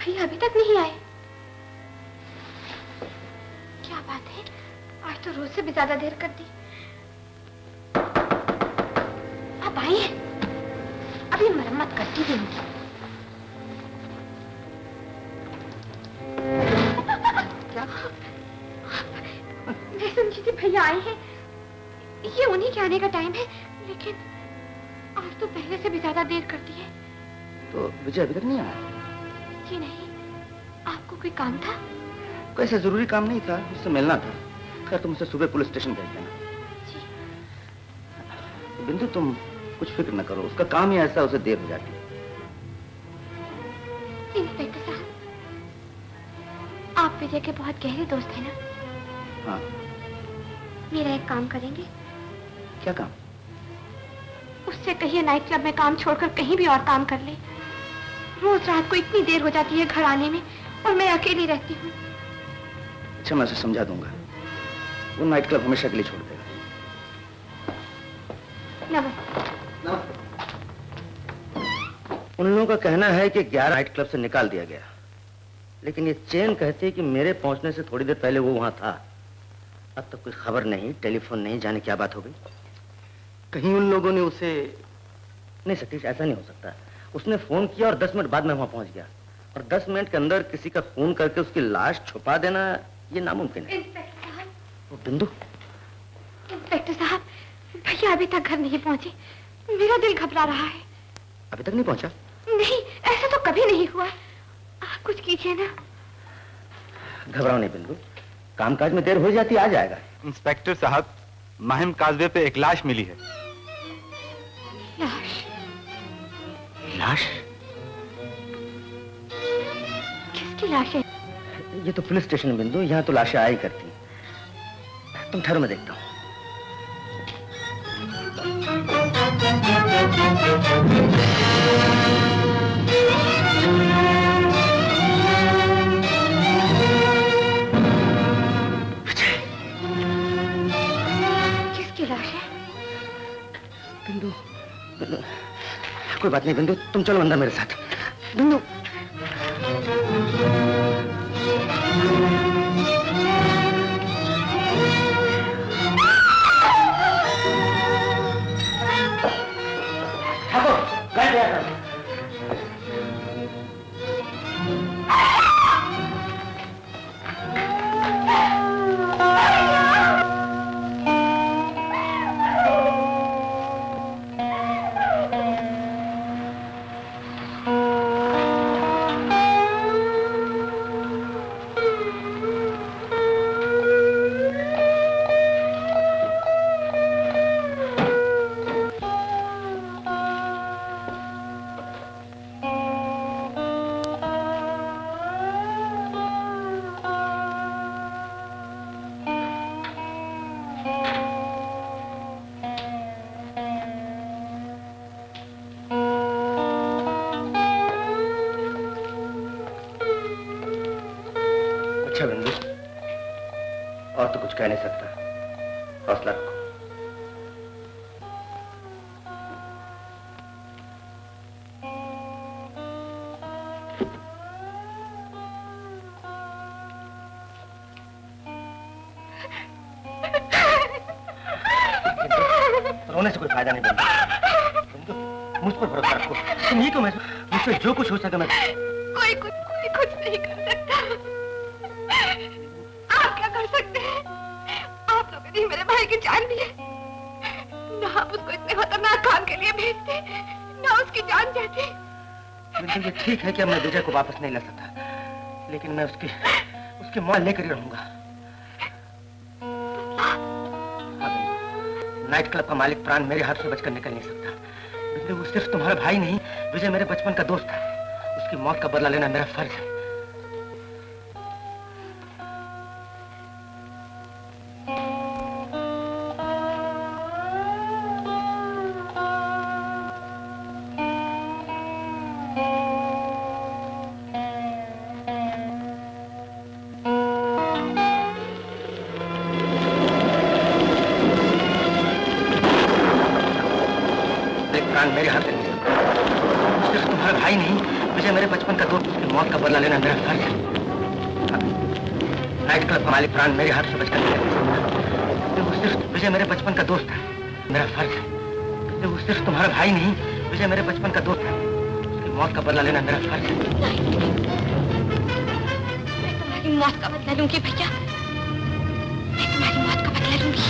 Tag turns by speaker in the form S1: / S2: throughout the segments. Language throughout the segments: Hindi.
S1: भैया अभी तक नहीं आए। क्या बात है, आज तो रोज से भी ज्यादा देर कर दी। अब आइए, अभी मरम्मत करती भी हूँ। क्या? मैं समझी थी भैया आए हैं, ये उन्हीं के आने का टाइम है, लेकिन आज तो पहले से भी ज्यादा देर कर दी है।
S2: तो विजय अभी तक नहीं आया?
S1: जी नहीं, आपको कोई काम था?
S2: कोई ऐसा जरूरी काम नहीं था, उससे मिलना था। खैर तुम उसे सुबह पुलिस स्टेशन भेज देना।
S1: जी।
S2: बिंदु तुम कुछ फिक्र न करो, उसका काम ही ऐसा, उसे देर हो जाती है।
S1: इंस्पेक्टर साहब, आप विजय के बहुत गहरे दोस्त हैं ना?
S2: हाँ।
S1: मेरा एक काम करेंगे?
S2: क्या काम?
S1: उससे कहिए नाइट क्लब में काम छोड़कर कहीं भी और काम कर ले। रोज रात को इतनी देर हो जाती है घर आने में, और मैं अकेली रहती हूँ।
S2: अच्छा, मैं उसे समझा दूंगा, वो नाइट क्लब हमेशा के लिए छोड़ देगा।
S1: नमस्ते।
S2: उन लोगों का कहना है कि 11 नाइट क्लब से निकाल दिया गया, लेकिन ये चेन कहती है कि मेरे पहुंचने से थोड़ी देर पहले वो वहां था। अब तक कोई खबर नहीं, टेलीफोन नहीं, जाने क्या बात हो गई। कहीं उन लोगों ने उसे... नहीं सतीश, ऐसा नहीं हो सकता। उसने फोन किया और 10 मिनट बाद मैं वहां पहुंच गया, और 10 मिनट के अंदर किसी का खून करके उसकी लाश छुपा देना ये नामुमकिन है।
S1: इंस्पेक्टर साहब।
S2: वो बिंदु।
S1: इंस्पेक्टर साहब, भैया अभी तक घर नहीं पहुंचे, मेरा दिल घबरा रहा है।
S2: अभी तक नहीं पहुंचा?
S1: नहीं, ऐसा तो कभी नहीं हुआ। आप कुछ कीजिए ना।
S2: घबराओ नहीं बिंदु, कामकाज में देर हो जाती, आ जाएगा।
S3: इंस्पेक्टर साहब, माहिम काजवे पे एक लाश मिली है।
S1: लाश?
S2: लाश?
S1: किसकी लाश है?
S2: ये तो पुलिस स्टेशन है बिंदु, यहाँ तो लाशें आई करती। तुम ठहरो, मैं देखता हूँ।
S1: किसकी लाश है?
S2: बिंदु, बिंदु, कोई बात नहीं बिंदु, तुम चलो अंदर मेरे साथ। बिंदु। अच्छा बिंदु, और तो कुछ कह नहीं सकता, हौसला रखो। रोने से कोई फायदा नहीं बिंदु, मुझ पर भरोसा रखो। तुम ही को मैं मुझसे जो कुछ हो सके मैं...
S1: कोई कुछ नहीं कर सकता। आप क्या कर सकते हैं? आप लोगों ने मेरे भाई की जान ली है। ना आप उसको इतने खतरनाक काम के लिए भेजते, ना उसकी जान जाती।
S2: बिल्कुल ये ठीक है कि अब मैं विजय को वापस नहीं ला सकता, लेकिन मैं उसके मौत लेकर ही रहूंगा। हाँ बिंदु, नाइट क्लब का मालिक प्राण मेरे हाथ से बचकर निकल नहीं सकता। बिंदु, वो सिर्फ तुम्हारा भाई नहीं, विजय मेरे बचपन का दोस्त था। उसकी मौत का बदला लेना मेरा फर्ज है। मेरे हाथ में सिर्फ तुम्हारा भाई नहीं, विजय मेरे बचपन का दोस्त, उसकी मौत का बदला लेना मेरा फर्ज है। नाइट क्लब का मालिक प्राण मेरे हाथ से बचकर वो सिर्फ विजय मेरे बचपन का दोस्त है, मेरा फर्ज है। वो सिर्फ तुम्हारा भाई नहीं, विजय मेरे बचपन का दोस्त है, उसकी मौत का बदला लेना मेरा फर्ज है।
S1: मैं तुम्हारी मौत का बदला लूंगी भैया, मैं तुम्हारी मौत का बदला लूंगी।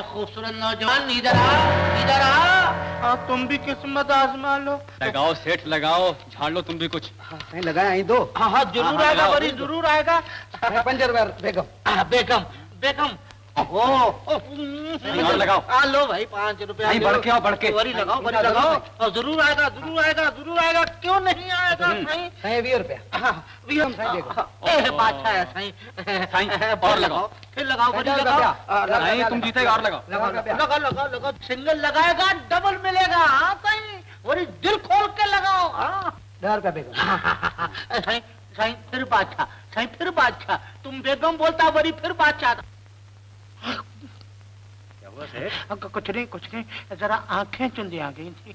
S4: खूबसूरत नौजवान, इधर आ, इधर आ। हाँ, तुम भी किस्मत आजमा लो।
S3: लगाओ सेठ, लगाओ, झाड़ लो तुम भी कुछ।
S2: नहीं लगाया यहीं दो।
S4: हाँ हाँ जरूर आएगा, बड़ी जरूर आएगा।
S2: पंजर बेगम।
S4: बेगम बेगम
S3: और लगाओ।
S4: लो भाई 5 रुपया।
S3: नहीं बढ़ के आओ, बढ़ के।
S4: बड़ी लगाओ, बड़ी लगाओ। और जरूर आएगा, जरूर आएगा, जरूर आएगा। क्यों नहीं आएगा?
S2: नहीं 20 रुपया।
S4: बादशाह है साईं।
S3: और लगाओ,
S4: फिर लगाओ, बड़ी लगाओ।
S3: नहीं तुम जीतेगा, और लगाओ।
S4: लगा लगा लगा। सिंगल लगाएगा डबल मिलेगा। हाँ साईं, बड़ी दिल खोल के लगाओ। हाँ
S2: 10 रुपया बेगम।
S4: साईं साईं फिर बादशाह, साईं फिर बादशाह। तुम बेगम बोलता बड़ी, फिर बादशाह। कुछ नहीं, कुछ नहीं, जरा आंखें चुंदी आ गई थी।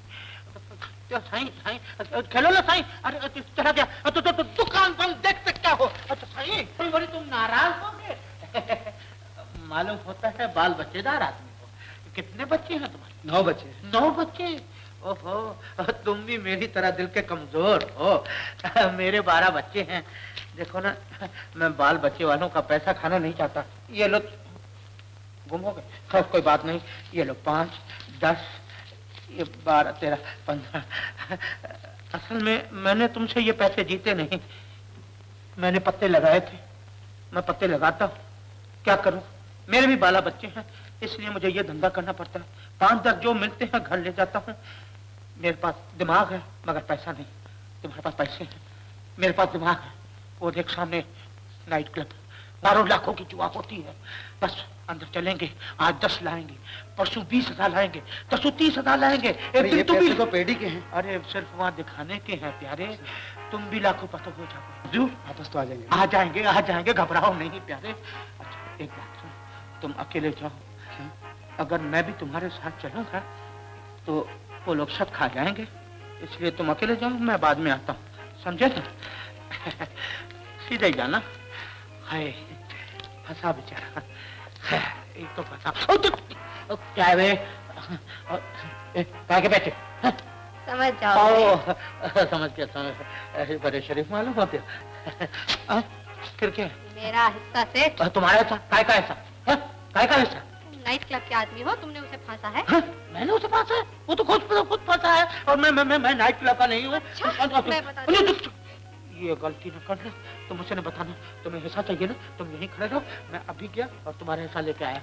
S4: साईं साईं खेलो ना साईं। अरे चला गया तो दुकान बंद, देखते क्या हो। अच्छा साईं बड़ी तुम नाराज हो गए। मालूम होता है बाल बच्चेदार आदमी हो। कितने बच्चे हैं तुम्हारे?
S2: 9 बच्चे।
S4: 9 बच्चे? ओहो, तुम भी मेरी तरह दिल के कमजोर हो। मेरे 12 बच्चे हैं। देखो ना, मैं बाल बच्चे वालों का पैसा खाना नहीं चाहता। ये लो, गुम हो गए। खैर कोई बात नहीं। ये लो 5, 10, ये 12, 13, 15। असल में मैंने तुमसे ये पैसे जीते नहीं, मैंने पत्ते लगाए थे। मैं पत्ते लगाता हूँ, क्या करूँ, मेरे भी 12 बच्चे हैं, इसलिए मुझे ये धंधा करना पड़ता है। 5-10 जो मिलते हैं घर ले जाता हूँ। मेरे पास दिमाग है मगर पैसा नहीं। तुम्हारे पास पैसे हैं, मेरे पास दिमाग है। वो देख सामने नाइट क्लब, 12 लाखों की जुआ होती है। बस अंदर चलेंगे, आज 10 लाएंगे, परसों 20,000 लाएंगे, परसों 30,000 लाएंगे। एक दिन तुम भी
S2: तो पेड़ी के हैं।
S4: अरे सिर्फ वहाँ दिखाने के हैं प्यारे। तुम भी लाखों पता हो जाओगे। जरूर
S2: वापस तो आ जाएंगे।
S4: आ जाएंगे, आ जाएंगे, घबराओ नहीं प्यारे। अच्छा एक बात सुन, तुम अकेले जाओ। अगर मैं भी तुम्हारे साथ चलूंगा तो वो लोग सब खा जाएंगे, इसलिए तुम अकेले जाओ, मैं बाद में आता हूँ, समझे ना? सीधे ही जाना। हाय फंसा बेचारा, एक तो फंसा। क्या है वे? के बैठे
S1: समझ जाओ।
S4: समझ के बड़े शरीफ मालूम होते हो। फिर क्या?
S1: मेरा हिस्सा सेठ।
S4: तुम्हारा हिस्सा? काय का हिस्सा? काय का हिस्सा?
S1: नाइट क्लब के आदमी हो, तुमने उसे फांसा है।
S4: मैंने उसे फांसा है? वो तो खुद फंसा है। और मैं नाइट क्लब का नहीं हूँ।
S1: मैं बता दूं।
S4: ये गलती न करना, तुम मुझे न बताना। तुम्हें हिस्सा चाहिए ना, तुम यहीं खड़े रहो, मैं अभी गया और तुम्हारे हिस्सा लेके आया।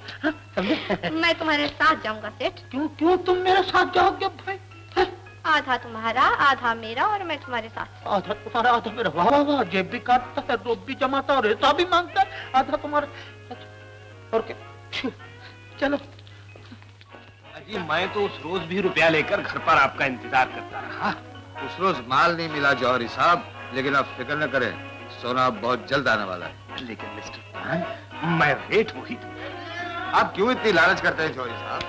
S4: समझे?
S1: मैं तुम्हारे साथ जाऊंगा सेठ।
S4: क्यों तुम मेरे साथ जाओगे भाई?
S1: आधा तुम्हारा, आधा मेरा, और मैं तुम्हारे साथ।
S4: आधा तुम्हारा, आधा मेरा। वाह वाह वाह, जेब भी काटता है, रोब भी जमाता है और हिस्सा भी मांगता है। आधा तुम्हारा। और क्या? चलो।
S5: अजी मैं तो उस रोज भी रुपया लेकर घर पर आपका इंतजार करता रहा।
S6: उस रोज माल नहीं मिला जौहरी साहब, लेकिन आप फिक्र न करें, सोना बहुत जल्द आने वाला है।
S5: लेकिन मिस्टर खान, मैं रेट वही दूंगा।
S6: आप क्यों इतनी लालच करते हैं जौहरी साहब?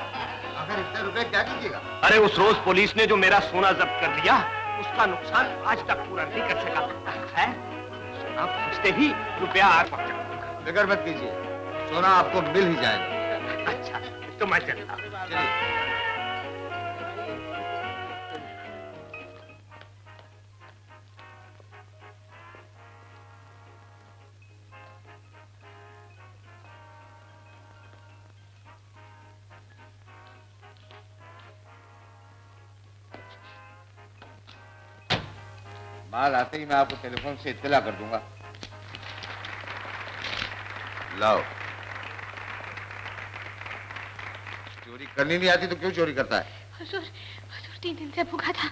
S6: आखिर इतने रुपए क्या कीजिएगा?
S5: अरे उस रोज पुलिस ने जो मेरा सोना जब्त कर लिया, उसका नुकसान आज तक पूरा नहीं कर सका है। सोना पूछते ही रुपया आ पहुंचा।
S6: फिक्र मत कीजिए, सोना आपको मिल ही जाएगा।
S5: अच्छा तो मैं चलता हूं।
S6: चलिए। माल आते ही मैं आपको टेलीफोन से इत्तला कर दूंगा। लाओ। चोरी करनी नहीं आती तो क्यों चोरी करता है?
S1: हुजूर, हुजूर 3 दिन से भूखा था।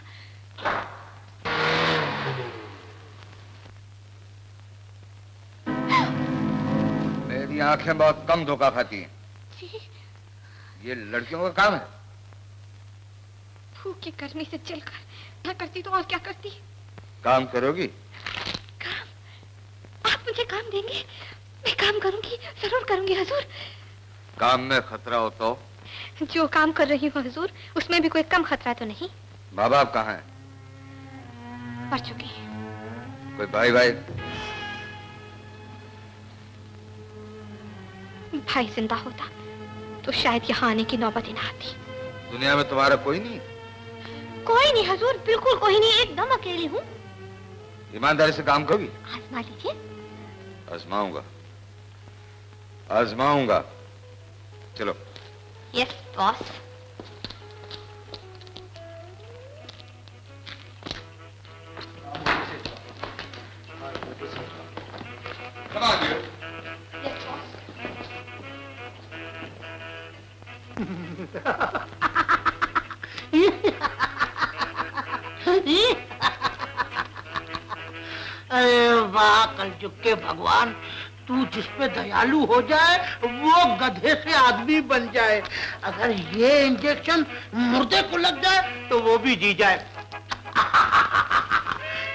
S6: मेरी आंखें बहुत कम धोखा खाती हैं।
S1: जी?
S6: ये लड़कियों का काम है।
S1: भूख की गर्मी से जलकर न करती तो और क्या करती?
S6: काम करोगी?
S1: काम? आप मुझे काम देंगे? मैं काम करूंगी, जरूर करूंगी हुजूर।
S6: काम में खतरा हो तो?
S1: जो काम कर रही हूँ हुजूर, उसमें भी कोई कम खतरा तो नहीं।
S6: माँ बाप कहाँ हैं?
S1: मर चुकी।
S6: कोई भाई भाई?
S1: भाई जिंदा होता तो शायद यहाँ आने की नौबत ही ना आती।
S6: दुनिया में तुम्हारा कोई नहीं?
S1: कोई नहीं हुजूर, बिल्कुल कोई नहीं, एकदम अकेली हूँ।
S6: ईमानदारी से काम करोगी?
S1: आजमा लीजिए।
S6: आजमाऊंगा, आजमाऊंगा। चलो।
S1: Yes boss. Yes boss.
S4: अरे वाह कलयुग के भगवान, तू जिसपे दयालु हो जाए वो गधे से आदमी बन जाए। अगर ये इंजेक्शन मुर्दे को लग जाए तो वो भी जी जाए।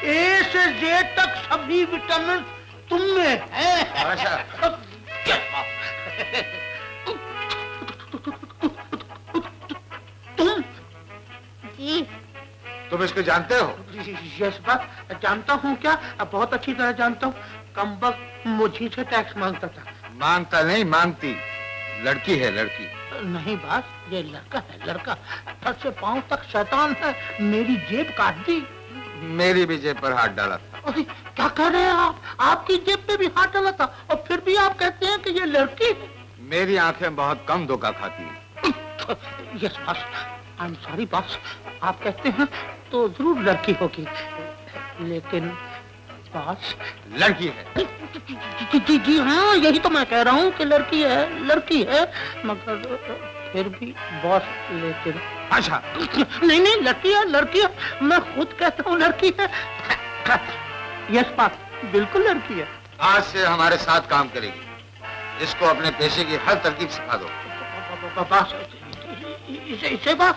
S4: ए से जेड तक सभी विटामिन तुम में है। तुम
S1: जी
S6: तुम इसको जानते हो?
S4: यस बात जानता हूँ। क्या बहुत अच्छी तरह जानता हूँ। कमबख्त मुझी से टैक्स मांगता था।
S6: मांगता नहीं, मांगती। लड़की है, लड़की।
S4: नहीं बात, ये लड़का है, लड़का। सर से पांव तक शैतान है। मेरी जेब काट दी।
S6: मेरी भी जेब पर हाथ डाला था।
S4: अरे क्या कर रहे हैं आप? आपकी जेब पे भी हाथ डाला था और फिर भी आप कहते हैं कि ये लड़की है।
S6: मेरी आंखें बहुत कम धोखा खाती हैं।
S4: Yes boss, I am sorry boss. आप कहते हैं तो जरूर लड़की होगी, लेकिन बॉस
S6: लड़की है।
S4: जी हाँ, यही तो मैं कह रहा हूँ कि लड़की है, लड़की है। मगर फिर भी बॉस, लेकिन
S6: अच्छा
S4: नहीं नहीं, लड़की है, लड़की है। मैं खुद कहता हूँ लड़की है। यस बॉस, बिल्कुल लड़की है।
S6: आज से हमारे साथ काम करेगी। इसको अपने पेशे की हर तरकीब सिखा दो।
S4: बॉस, इसे बॉस,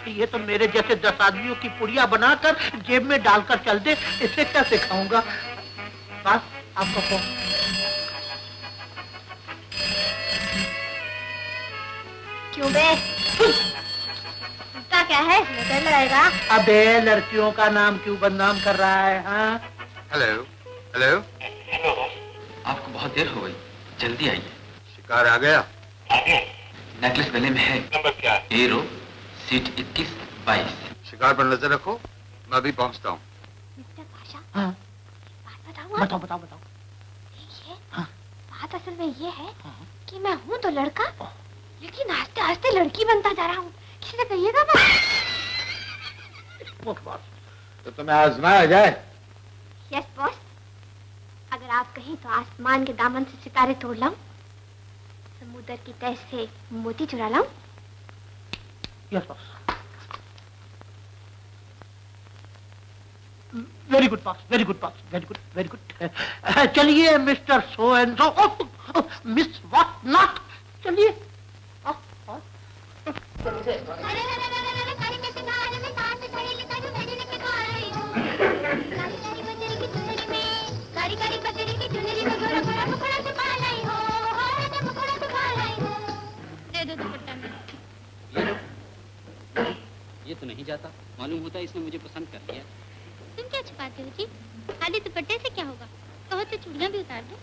S4: ये तो मेरे जैसे 10 आदमियों की पुड़िया बनाकर जेब में डालकर चल दे। इसे क्या सिखाऊंगा? बॉस, आपका फोन।
S1: क्यों बे? उसका क्या है? नजर लगाएगा।
S4: अबे लड़कियों का नाम क्यों बदनाम कर रहा है? हाँ
S6: हेलो हेलो।
S3: आपको बहुत देर हो गई, जल्दी आइए।
S6: शिकार आ गया?
S3: नेकलेस गले में है।
S5: नंबर क्या?
S3: ए रो, सीट 21-22।
S6: शिकार पर नजर रखो, मैं अभी पहुंचता हूँ।
S1: मिस्टर पाशा,
S4: हाँ,
S1: बात बताऊँ?
S4: बताओ बताओ बताओ।
S1: देखिए,
S4: हाँ।
S1: बात असल में ये है
S4: हाँ।
S1: कि मैं हूँ तो लड़का, लेकिन आस्ते आस्ते लड़की बनता जा रहा हूँ। किसी से कहिएगा बस।
S6: तो तुम्हें आजमाया जाए?
S1: Yes boss. अगर आप कहीं तो आसमान के दामन से सितारे तोड़ लाऊं, समुद्र की तह से मोती चुरा लाऊं।
S4: Yes boss. Very good boss, very good boss, very good, very good. चलिए mister so and so, miss what not, चलिए।
S7: ये तो नहीं जाता, मालूम होता है इसने मुझे पसंद कर लिया।
S8: तुम क्या छुपाते हो जी? खाली दुपट्टे से क्या होगा? कहो तो चूड़ियां भी उतार दो।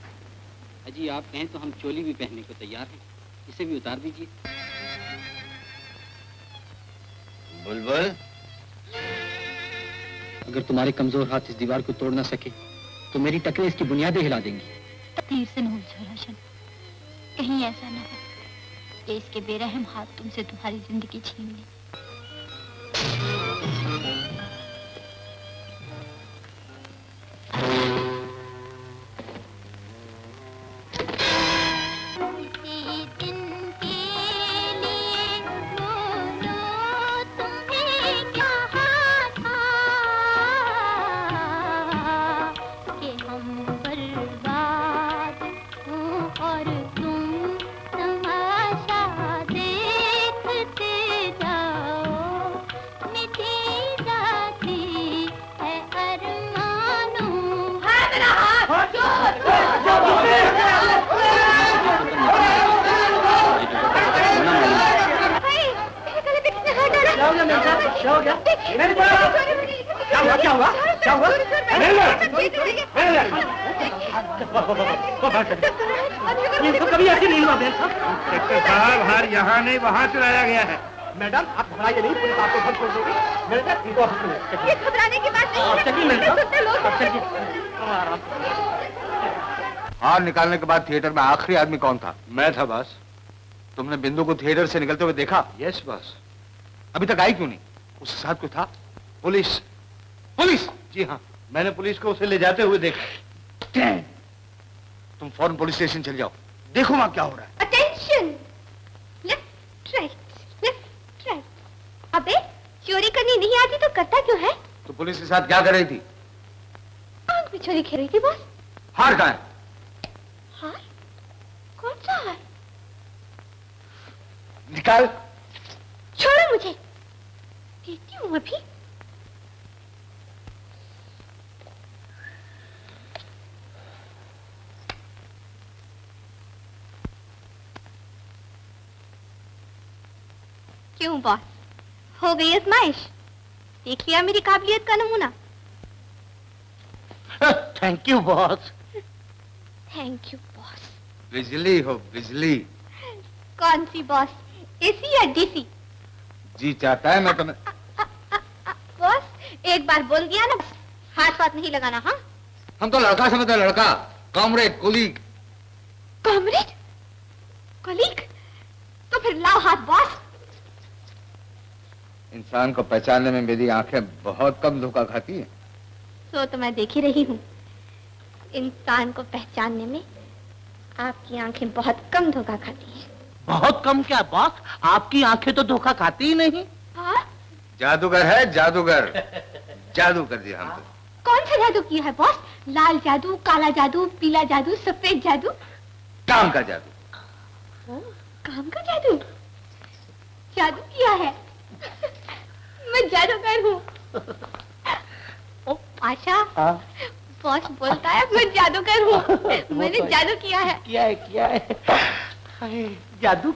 S7: अजी आप कहें तो हम चोली भी पहनने को तैयार हैं, इसे भी उतार दीजिए।
S6: बुलबुल,
S7: अगर तुम्हारे कमजोर हाथ इस दीवार को तोड़ ना सके तो मेरी टकरे इसकी बुनियादें हिला देंगी।
S8: तीर से न उलझो रोशन, कहीं ऐसा न हो कि इसके बेरहम हाथ तुमसे तुम्हारी जिंदगी छीन ले।
S4: कभी ऐसे नहीं हुआ इंस्पेक्टर साहब, हार यहाँ नहीं वहाँ चलाया गया है। मैडम आप घबराइए नहीं, पुलिस आपको सब छोड़ देगी।
S1: ये घबराने की बात नहीं है।
S6: हार निकालने के बाद थिएटर में आखिरी आदमी कौन था?
S3: मैं था बॉस।
S6: तुमने बिंदु को थिएटर से निकलते हुए देखा?
S3: Yes boss.
S6: अभी तक आई क्यों नहीं? उसके साथ कोई था?
S3: पुलिस।
S6: पुलिस?
S3: जी हाँ, मैंने पुलिस को उसे ले जाते हुए देखा।
S6: तुम फौरन पुलिस स्टेशन चले जाओ, देखो वहां क्या हो रहा है।
S1: Attention, left right. अबे चोरी करनी नहीं आती तो करता क्यों है?
S6: तो पुलिस के साथ क्या कर रही थी?
S1: आंख में चोरी खेल रही थी बॉस।
S6: हार कहाँ है?
S1: हार? कौन सा हार?
S6: निकाल।
S1: छोड़ो मुझे, देती हूँ अभी। क्यों बॉस, हो गई आजमाइश? देख लिया मेरी काबिलियत का नमूना।
S4: Thank you boss.
S1: Thank you boss.
S6: बिजली हो बिजली।
S1: कौन सी बॉस, एसी या डीसी?
S6: जी चाहता है मैं तुम्हें।
S1: बॉस एक बार बोल दिया ना, हाथ वाथ नहीं लगाना। हाँ,
S6: हम तो लड़का समझते हैं, लड़का, कॉमरेड, कुलीग।
S1: Comrade, colleague? तो फिर लाओ हाथ बॉस।
S6: इंसान को पहचानने में मेरी आंखें बहुत कम धोखा खाती हैं।
S1: तो मैं देख ही रही हूँ, इंसान को पहचानने में आपकी आंखें बहुत कम धोखा खाती हैं।
S4: बहुत कम क्या बॉस, आपकी आंखें तो धोखा खाती ही नहीं।
S1: हाँ?
S6: जादूगर है जादूगर, जादू कर दिया हम तो।
S1: कौन सा जादू किया है बॉस? लाल जादू, काला जादू, पीला जादू, सफेद जादू?
S6: काम का जादू।
S1: काम का जादू? जादू किया है? मैं जादूगर हूँ। ओ आशा, बॉस बोलता है मैं जादूगर हूँ। मैंने जादू किया है।
S4: किया है। जादू